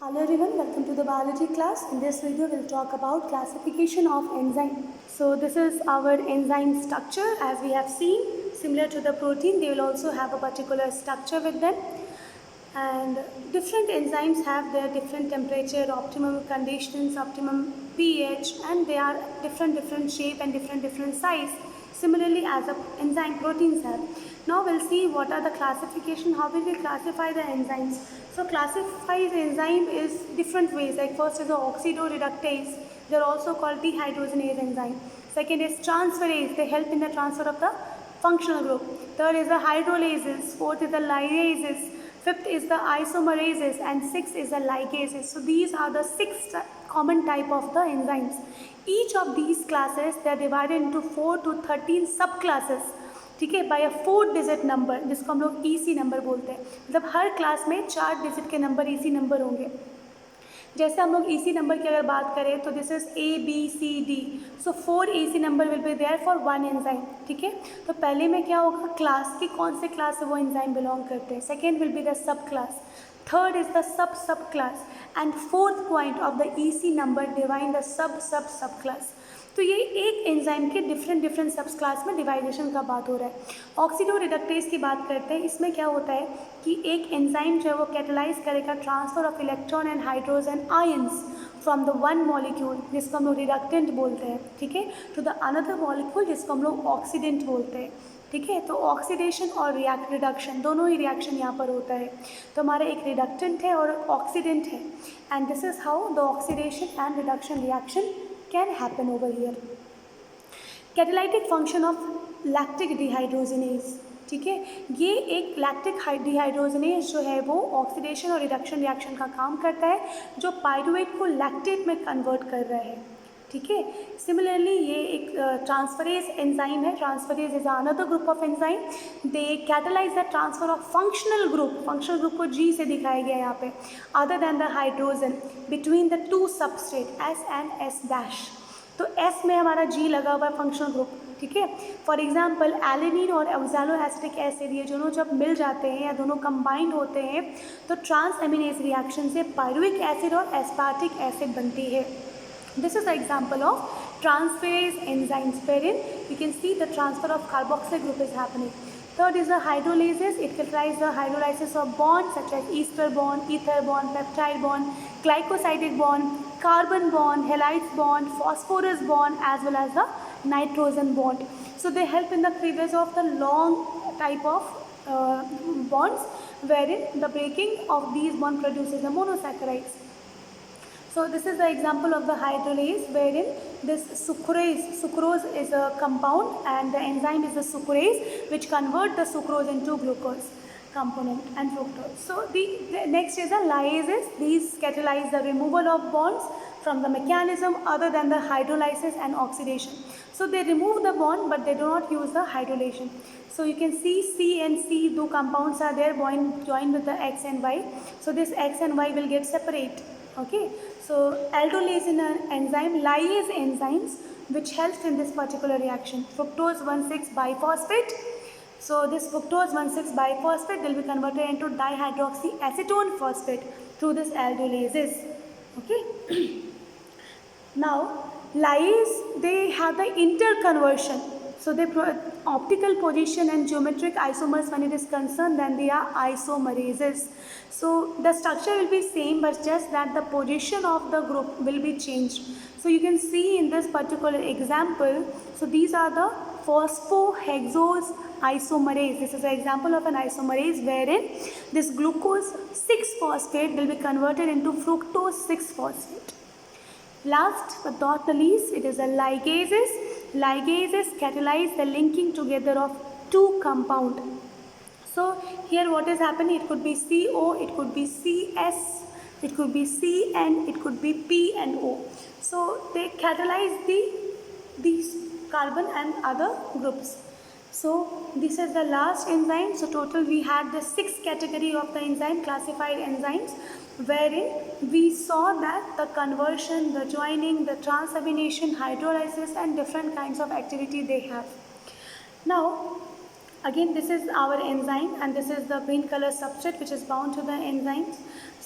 Hello everyone, welcome to the biology class. In this video we'll talk about classification of enzyme. So this is our enzyme structure. As we have seen, similar to the protein, they will also have a particular structure with them. And different enzymes have their different temperature, optimum conditions, optimum pH, and they are different shape and different size. Similarly, as a enzyme proteins have. Now we'll see what are the classification, how will we classify the enzymes. So classify the enzyme is different ways, like first is the oxidoreductase, they are also called dehydrogenase enzyme. Second is transferase, they help in the transfer of the functional group. Third is the hydrolases, fourth is the lyases, fifth is the isomerases, and sixth is the ligases. So these are the six common type of the enzymes. Each of these classes they are divided into 4 to 13 subclasses. ठीक है, bye अ 4 digit number, जिसको हम लोग EC number बोलते हैं. मतलब हर class में 4 digit के नंबर ईसी नंबर होंगे. जैसे हम लोग ईसी नंबर की अगर बात करें तो this is ABCD. So 4 EC number will be there for 1 enzyme. ठीक है, तो पहले में क्या होगा, क्लास की कौन से क्लास से वो एंजाइम बिलोंग करते हैं. Second will be the sub class. Third is the sub class. And fourth point of the EC number divine the sub class. तो ये एक एंजाइम के डिफरेंट सब क्लास में डिवाइडेशन का बात हो रहा है. ऑक्सीडोरिडक्टेज की बात करते हैं. इसमें क्या होता है कि एक एंजाइम जो है वो कैटेलाइज करेगा transfer of electron and hydrogen ions from the one molecule, जिसको हम लोग रिडक्टेंट बोलते हैं, ठीक है, टू द अनदर मॉलिक्यूल, जिसको हम लोग ऑक्सीडेंट बोलते हैं. ठीक है, तो ऑक्सीडेशन और रिडक्शन दोनों ही रिएक्शन यहाँ पर होता है. तो हमारा एक रिडक्टेंट है और ऑक्सीडेंट है, and this is how the oxidation and reduction reaction can happen over here. Catalytic function of lactic dehydrogenase. ठीक है, ये एक लैक्टिक डिहाइड्रोजनेज जो है वो ऑक्सीडेशन और रिडक्शन रिएक्शन का काम करता है, जो पायरुवेट को लैक्टेट में कन्वर्ट कर रहा है. ठीक है, सिमिलरली ये एक ट्रांसफरेज एंजाइम है. Transferase is another group of enzyme. They catalyse the transfer of functional group को G से दिखाया गया है यहाँ पे, other than the hydrogen between the two substrate S and S'. तो S में हमारा G लगा हुआ है फंक्शनल ग्रुप. ठीक है, फॉर एग्जाम्पल एलिनिन और ऑक्सैलोएसिटिक एसिड, ये दोनों जब मिल जाते हैं या दोनों कंबाइंड होते हैं तो ट्रांस एमिनेज रिएक्शन से पायरुविक एसिड और एस्पार्टिक एसिड बनती है. This is the example of transferase enzymes, wherein you can see the transfer of carboxyl group is happening. Third is the hydrolases. It catalyzes the hydrolysis of bonds such as ester bond, ether bond, peptide bond, glycosidic bond, carbon bond, halides bond, phosphorus bond, as well as the nitrogen bond. So they help in the cleavage of the long type of bonds, wherein the breaking of these bonds produces the monosaccharides. So this is the example of the hydrolase, wherein this sucrose is a compound, and the enzyme is the sucrase, which convert the sucrose into glucose component and fructose. So the next is the lyases. These catalyze the removal of bonds from the mechanism other than the hydrolysis and oxidation. So they remove the bond, but they do not use the hydrolation. So you can see C and C, two compounds are there joined with the X and Y. So this X and Y will get separate. Okay, so aldolase in an enzyme, lyase enzymes, which helps in this particular reaction. Fructose 1,6 biphosphate. So this fructose 1,6 biphosphate will be converted into dihydroxyacetone phosphate through this aldolases. Okay. Now lyase, they have the interconversion. So they optical position and geometric isomers when it is concerned, then they are isomerases. So the structure will be same, but just that the position of the group will be changed. So you can see in this particular example, so these are the phosphohexose isomerase. This is an example of an isomerase wherein this glucose 6-phosphate will be converted into fructose 6-phosphate. Last but not the least, it is a ligases. Ligases catalyze the linking together of two compound. So here what is happening, it could be CO, it could be CS, it could be C, and it could be P and O. So they catalyze these carbon and other groups. So this is the last enzyme. So total we had the 6 category of the enzyme, classified enzymes, wherein we saw that the conversion, the joining, the transamination, hydrolysis, and different kinds of activity they have. Now again, this is our enzyme, and this is the green color substrate which is bound to the enzymes.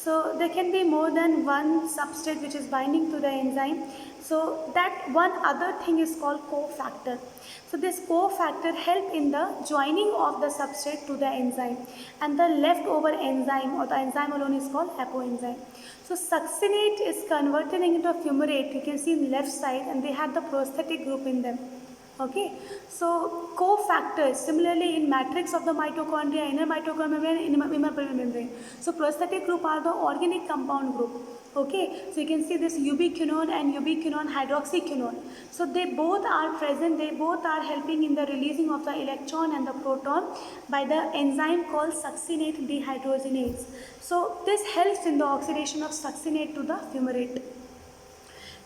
So there can be more than one substrate which is binding to the enzyme. So that one other thing is called cofactor. So this cofactor help in the joining of the substrate to the enzyme, and the leftover enzyme or the enzyme alone is called apoenzyme. So succinate is converted into fumarate, you can see in left side, and they have the prosthetic group in them. Okay, so cofactors similarly in matrix of the mitochondria, inner mitochondrial membrane, inner membrane. So prosthetic group are the organic compound group. Okay, so you can see this ubiquinone and ubiquinone hydroxyquinone. So they both are present, they both are helping in the releasing of the electron and the proton by the enzyme called succinate dehydrogenase. So this helps in the oxidation of succinate to the fumarate.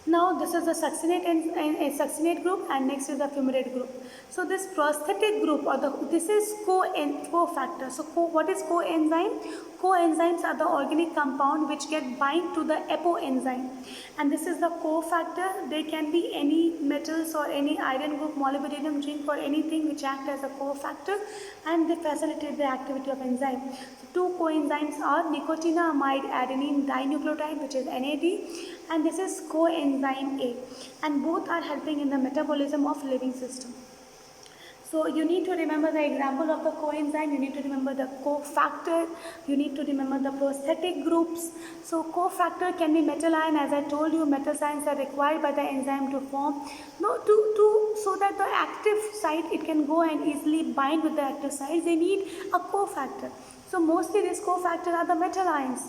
Now this is the succinate group, and next is the fumarate group. So this prosthetic group this is cofactor. So what is coenzyme? Coenzymes are the organic compound which get bind to the apoenzyme, and this is the cofactor. They can be any metals or any iron group, molybdenum, zinc, or anything which act as a cofactor, and they facilitate the activity of enzyme. So two coenzymes are nicotinamide adenine dinucleotide, which is NAD, and this is coenzyme A, and both are helping in the metabolism of living system. So you need to remember the example of the coenzyme, you need to remember the cofactor, you need to remember the prosthetic groups. So cofactor can be metal ion, as I told you, metal ions are required by the enzyme to form, so that the active site, it can go and easily bind with the active sites, they need a cofactor. So mostly this cofactor are the metal ions.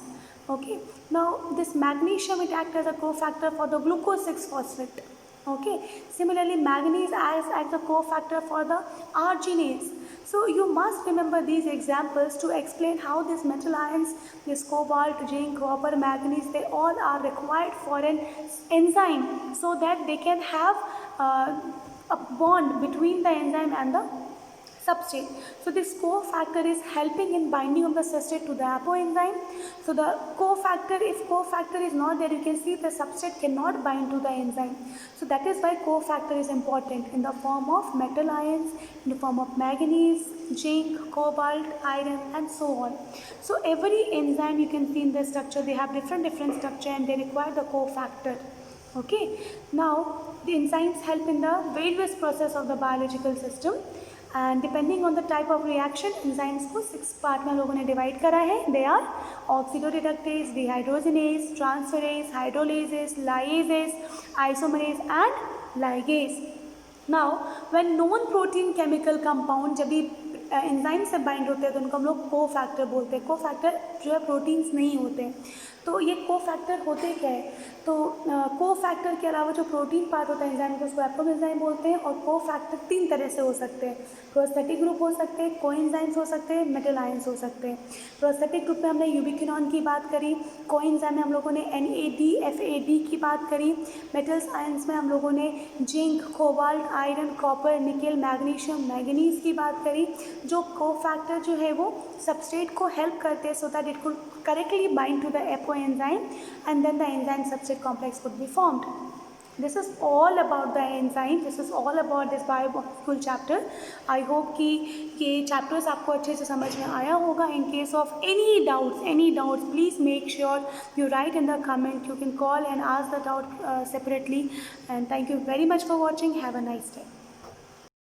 Okay, now this magnesium, it acts as a cofactor for the glucose 6-phosphate. Okay, similarly manganese acts as a cofactor for the arginase. So you must remember these examples to explain how these metal ions, this cobalt, zinc, copper, manganese, they all are required for an enzyme, so that they can have a bond between the enzyme and the substrate. So this cofactor is helping in binding of the substrate to the apoenzyme. So the cofactor, if cofactor is not there, you can see the substrate cannot bind to the enzyme. So that is why cofactor is important in the form of metal ions, in the form of manganese, zinc, cobalt, iron, and so on. So every enzyme you can see in the structure, they have different structure, and they require the cofactor. Okay, now the enzymes help in the various process of the biological system, and depending on the type of reaction, enzymes को 6 part में लोगों ने divide करा है. They are oxidoreductase, dehydrogenase, transferase, hydrolases, lyases, isomerase and ligase. Now when known protein chemical compound जब भी enzyme से bind होते हैं तो उनको हम लोग कोफैक्टर बोलते हैं. कोफैक्टर जो है प्रोटीन्स नहीं होते हैं. तो ये कोफैक्टर होते क्या है? तो कोफैक्टर के अलावा जो प्रोटीन पार्ट होता है एंजाइम का, उसको एपोएंजाइम बोलते हैं. और कोफैक्टर 3 तरह से हो सकते हैं. प्रोस्थेटिक ग्रुप हो सकते हैं, कोएंजाइम्स हो सकते हैं, मेटल आयंस हो सकते हैं. प्रोस्थेटिक ग्रुप में हमने यूबिक्विनॉन की बात करी, कोएंजाइम में हम लोगों ने NAD, FAD की बात करी, मेटल्स आयंस में हम लोगों ने zinc, cobalt, iron, copper, nickel, magnesium, manganese की बात करी. जो कोफैक्टर जो है वो सबस्ट्रेट को हेल्प करते हैं so that it could correctly bind to the apoenzyme, and then the enzyme substrate complex could be formed. This is all about the enzyme. This is all about this biomolecule chapter. I hope कि ये chapters आपको अच्छे से समझ में आया होगा. In case of any doubts, please make sure you write in the comment. You can call and ask the doubt separately. And thank you very much for watching. Have a nice day.